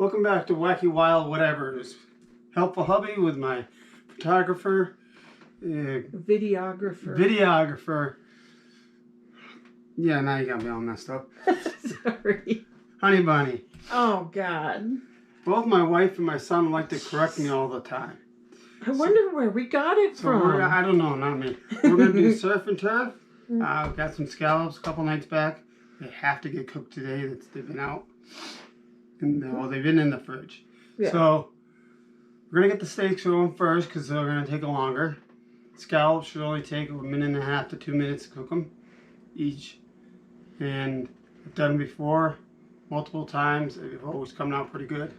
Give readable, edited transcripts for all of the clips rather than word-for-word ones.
Welcome back to Wacky Wild Whatever's. Helpful Hubby with my photographer, videographer. Yeah, now you got me all messed up. Sorry. Honey Bunny. Oh, God. Both my wife and my son like to correct me all the time. I wonder where we got it from. I don't know, not me. We're going to do surf and turf. Got some scallops a couple nights back. They have to get cooked today. They've been out. Well, they've been in the fridge. Yeah. So we're going to get the steaks going first because they're going to take longer. Scallops should only take 1.5 to 2 minutes to cook them each. And I've done before multiple times. They've always come out pretty good.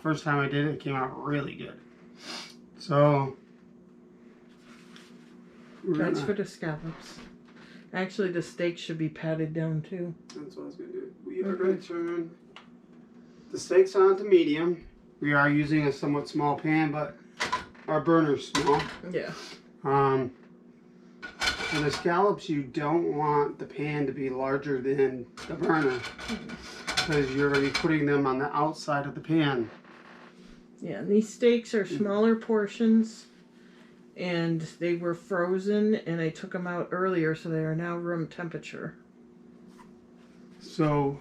First time I did it, it came out really good. So that's for the scallops. Actually, the steak should be patted down too. That's what I was going to do. We are going to turn the steaks on to medium. We are using a somewhat small pan, but our burner's small. Yeah. For the scallops, you don't want the pan to be larger than the burner because you're going to be putting them on the outside of the pan. Yeah, and these steaks are smaller portions, and they were frozen, and I took them out earlier, so they are now room temperature. So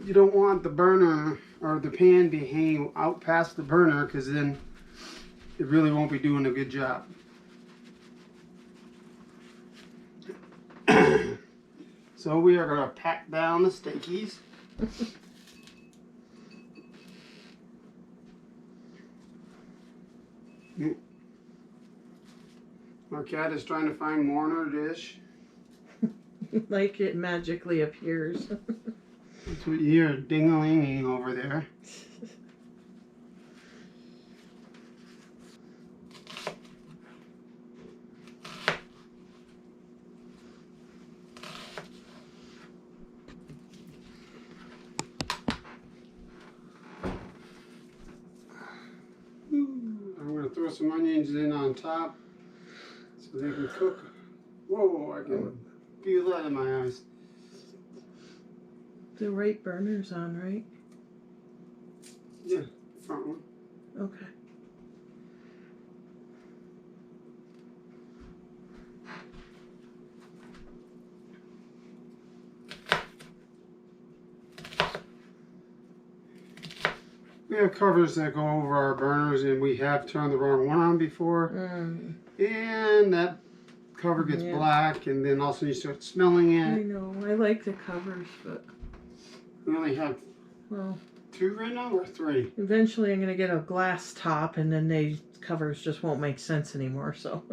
you don't want the burner or the pan be hanging out past the burner because then it really won't be doing a good job. So we are going to pack down the steakies. Our cat is trying to find more in her dish. Like it magically appears. That's what you hear ding-a-linging over there. I'm going to throw some onions in on top so they can cook. Whoa, I can feel that in my eyes. The right burner's on, right? Yeah, front one. Okay. We have covers that go over our burners, and we have turned the wrong one on before. And that cover gets black, and then also you start smelling it. I know. I like the covers, but we only have 2 right now, or 3? Eventually I'm going to get a glass top, and then the covers just won't make sense anymore, so.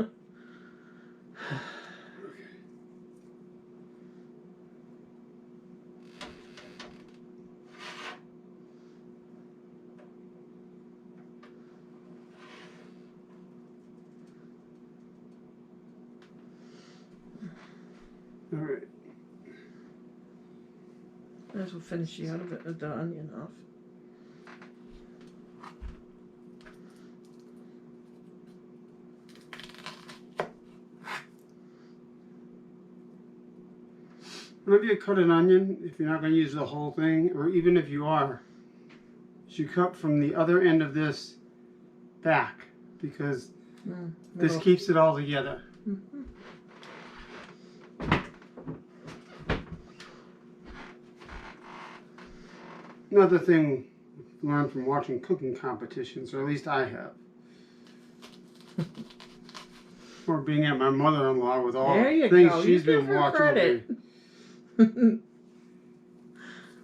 All right. Might as well finish the onion off. Whenever you cut an onion, if you're not going to use the whole thing, or even if you are, you should cut from the other end of this back because this keeps it all together. Another thing learned from watching cooking competitions, or at least I have. Or being at my mother-in-law with all the things she's been watching.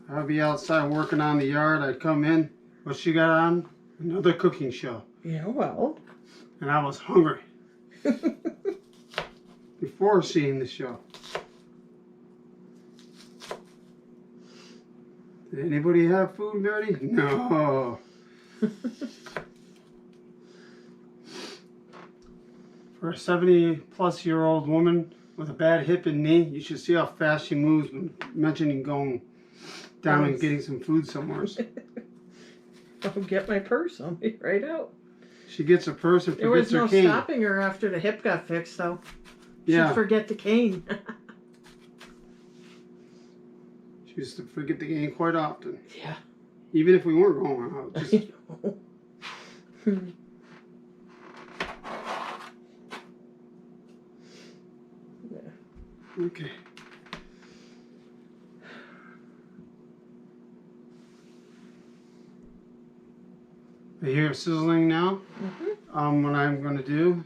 I'd be outside working on the yard. I'd come in. What she got on? Another cooking show. Yeah, well. And I was hungry. Before seeing the show. Did anybody have food ready? No. For a 70-plus-year-old woman with a bad hip and knee, you should see how fast she moves when mentioning going down and getting some food somewhere. I'll get my purse. I'll be right out. She gets a purse and forgets her cane. There was no stopping her after the hip got fixed, though. She'd forget the cane. She used to forget the game quite often. Yeah. Even if we weren't going out, just I know. okay. I hear sizzling now. What I'm going to do,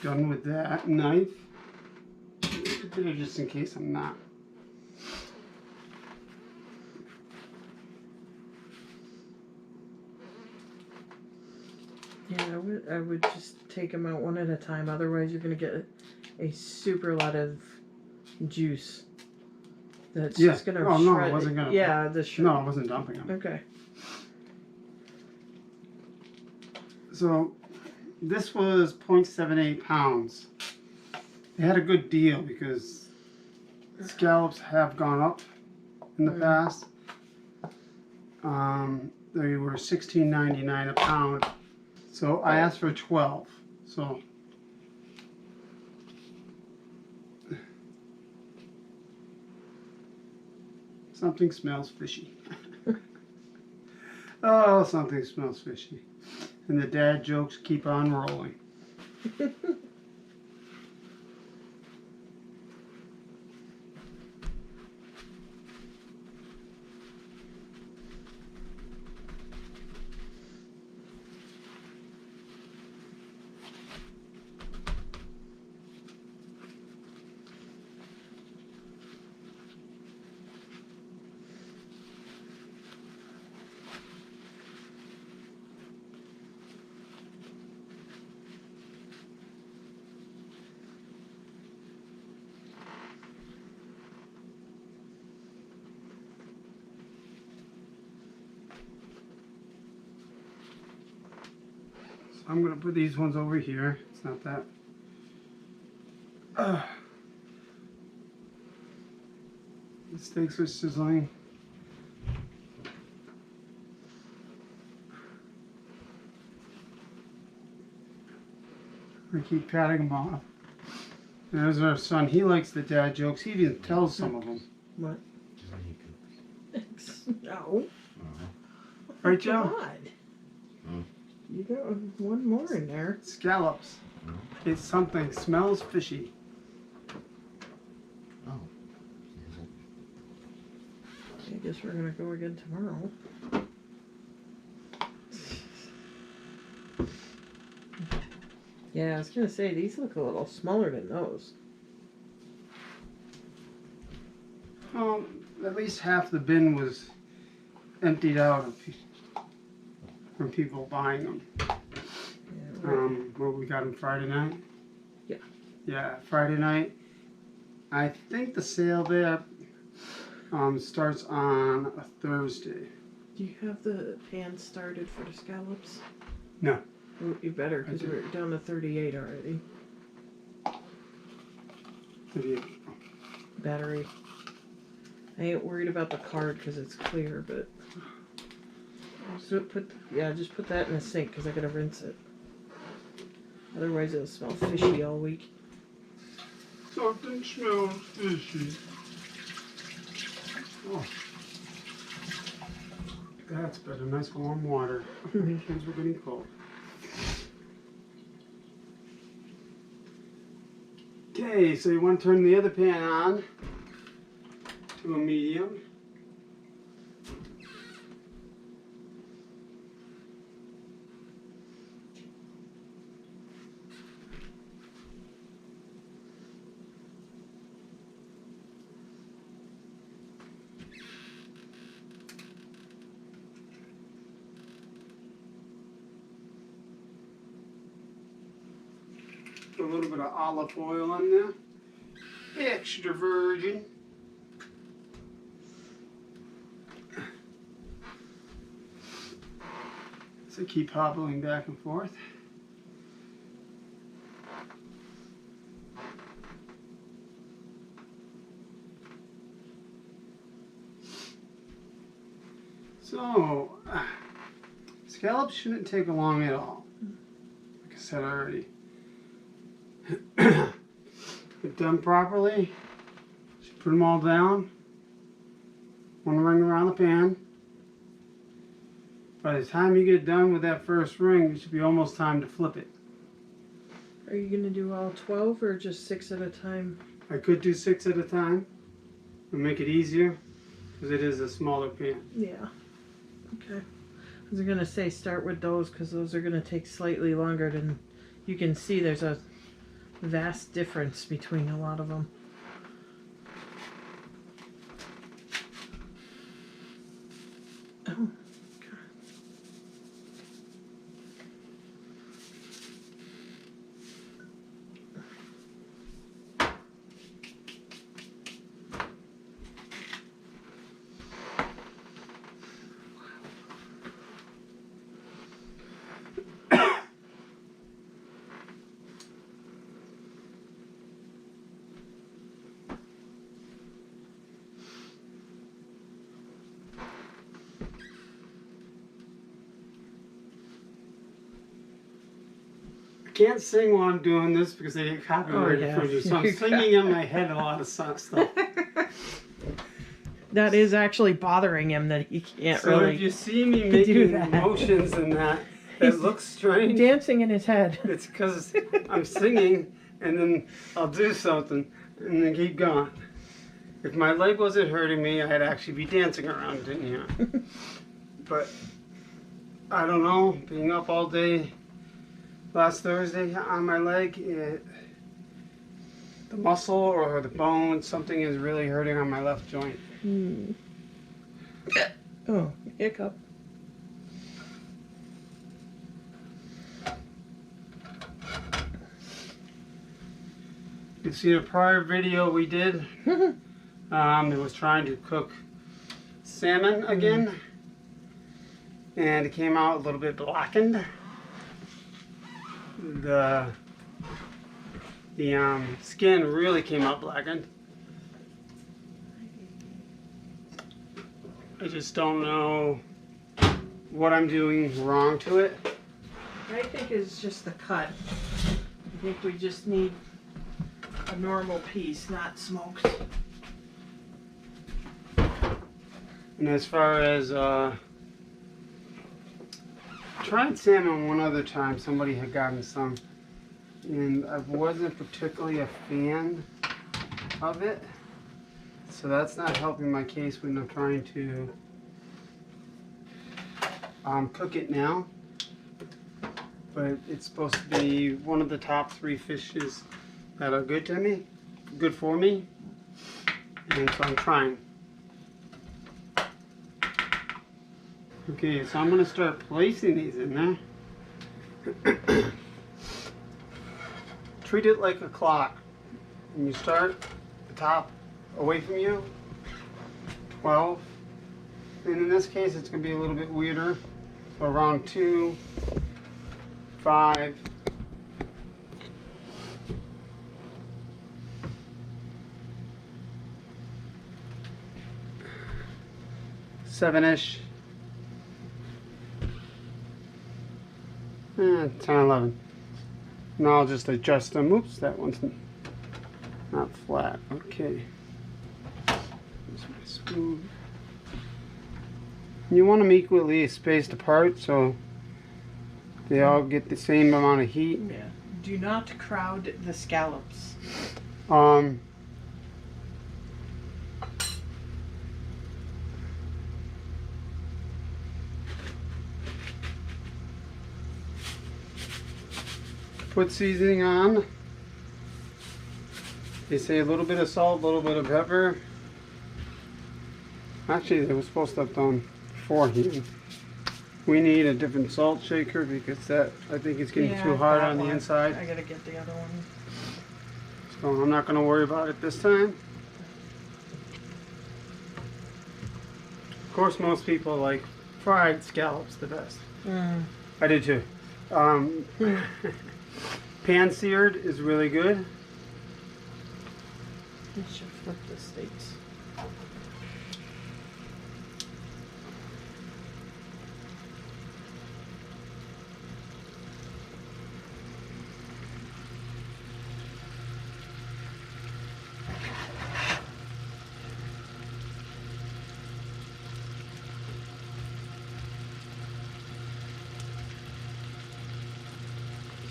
done with that knife, leave it there just in case I'm not. Yeah, I would just take them out one at a time. Otherwise, you're gonna get a super lot of juice. That's Yeah. just gonna Oh, shred. no, I wasn't gonna. Yeah, the shred. No, I wasn't dumping them. Okay. So this was 0.78 pounds. They had a good deal because scallops have gone up in the past. They were $16.99 a pound. So I asked for 12. So something smells fishy. Oh, something smells fishy. And the dad jokes keep on rolling. I'm going to put these ones over here. It's not that. The steaks are sizzling. I keep patting them off. There's our son. He likes the dad jokes. He even tells some of them. What? No. Right, Joe? God. You got one more in there. Scallops. It's something. Smells fishy. Oh. I guess we're gonna go again tomorrow. Yeah, I was gonna say these look a little smaller than those. At least half the bin was emptied out from people buying them. Yeah, right. Well, we got them Friday night. Yeah. Yeah, Friday night. I think the sale there starts on a Thursday. Do you have the pan started for the scallops? No. Oh, you better, because I do. we're down to 38 already. 38. Battery. I ain't worried about the card because it's clear, but just put that in the sink because I gotta rinse it. Otherwise, it'll smell fishy all week. Something smells fishy. Oh. That's better. Nice warm water. Kids were getting cold. Okay, so you want to turn the other pan on to a medium. Put a little bit of olive oil on there. Extra virgin. So keep hobbling back and forth. So, scallops shouldn't take long at all. Like I said already. If done properly, just put them all down. one ring around the pan. By the time you get done with that first ring, it should be almost time to flip it. Are you gonna do all 12 or just 6 at a time? I could do 6 at a time and make it easier because it is a smaller pan. Yeah. Okay. I was gonna say start with those because those are gonna take slightly longer than you can see. There's a vast difference between a lot of them. Oh. Can't sing while I'm doing this because they get copyrighted Oh, yeah. from you. So I'm singing in my head a lot of stuff. That is actually bothering him that he can't So really if you see me do making that. motions and that He's looks strange, dancing in his head. it's because I'm singing and then I'll do something and then keep going. If my leg wasn't hurting me, I'd actually be dancing around in here. But I don't know, being up all day last Thursday on my leg, the muscle or the bone, something is really hurting on my left joint. Oh, hiccup. You see the prior video we did? It was trying to cook salmon again, and it came out a little bit blackened. The skin really came out blackened. I just don't know what I'm doing wrong to it. I think it's just the cut. I think we just need a normal piece, not smoked. And as far as tried salmon one other time, somebody had gotten some, and I wasn't particularly a fan of it, so that's not helping my case when I'm trying to cook it now. But it's supposed to be one of the top 3 fishes that are good to me, good for me, and so I'm trying. Okay, so I'm going to start placing these in there. Treat it like a clock. When you start the top away from you, 12. And in this case, it's going to be a little bit weirder. So around 2, 5, 7-ish. 10, 11. Now I'll just adjust them. Oops, that one's not flat. Okay. Here's my spoon. You want them equally spaced apart so they all get the same amount of heat. Yeah. Do not crowd the scallops. Put seasoning on. They say a little bit of salt, a little bit of pepper. Actually, they were supposed to have done beforehand. We need a different salt shaker because that, I think it's getting too hard on the inside. I gotta get the other one. So I'm not going to worry about it this time. Of course, most people like fried scallops the best. I do too. Pan seared is really good. I should flip the steaks.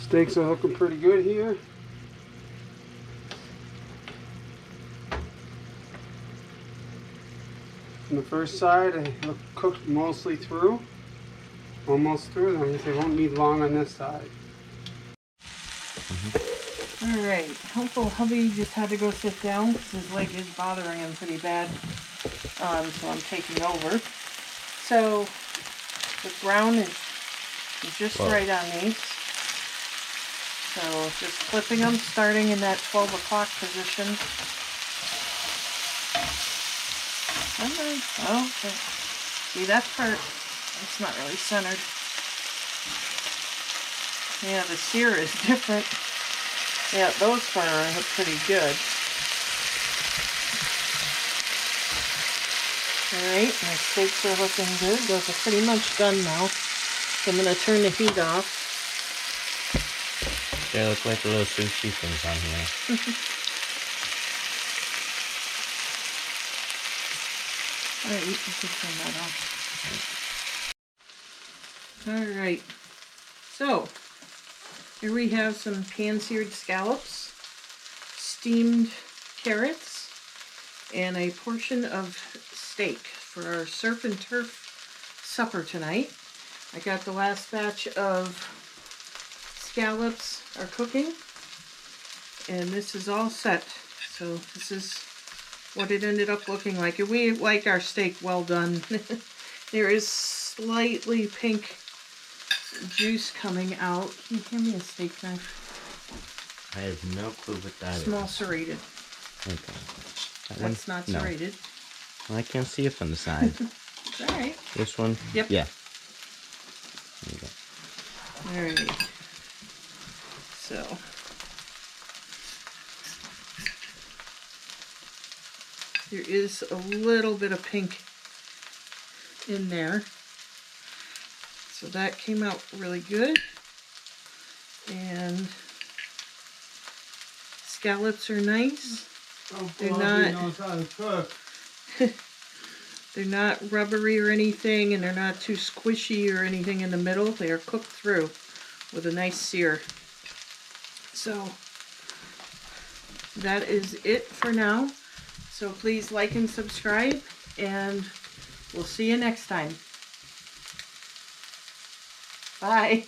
Steaks are looking pretty good here. On the first side, they look cooked mostly through. Almost through. That means they won't need long on this side. Alright, Uncle Hubby just had to go sit down because his leg is bothering him pretty bad. So I'm taking over. So the brown is just right on these. So just flipping them, starting in that 12 o'clock position. Oh, okay. See that part? It's not really centered. Yeah, the sear is different. Yeah, those are pretty good. Alright, my steaks are looking good. Those are pretty much done now. So I'm going to turn the heat off. They look like little sushi things on here. Alright, you can turn that off. Alright, so here we have some pan-seared scallops, steamed carrots, and a portion of steak for our surf and turf supper tonight. I got the last batch of scallops are cooking, and this is all set. So this is what it ended up looking like. And we like our steak well done. There is slightly pink juice coming out. Can you hand me a steak knife? I have no clue what that is. Small serrated. Okay. That's not serrated. Well, I can't see it from the side. It's alright. This one? Yep. Yeah. There you go. Alright. So. There is a little bit of pink in there. So that came out really good. And scallops are nice. Oh, They're Bobby not- knows how to cook. They're not rubbery or anything, and they're not too squishy or anything in the middle. They are cooked through with a nice sear. So that is it for now. So please like and subscribe, and we'll see you next time. Bye.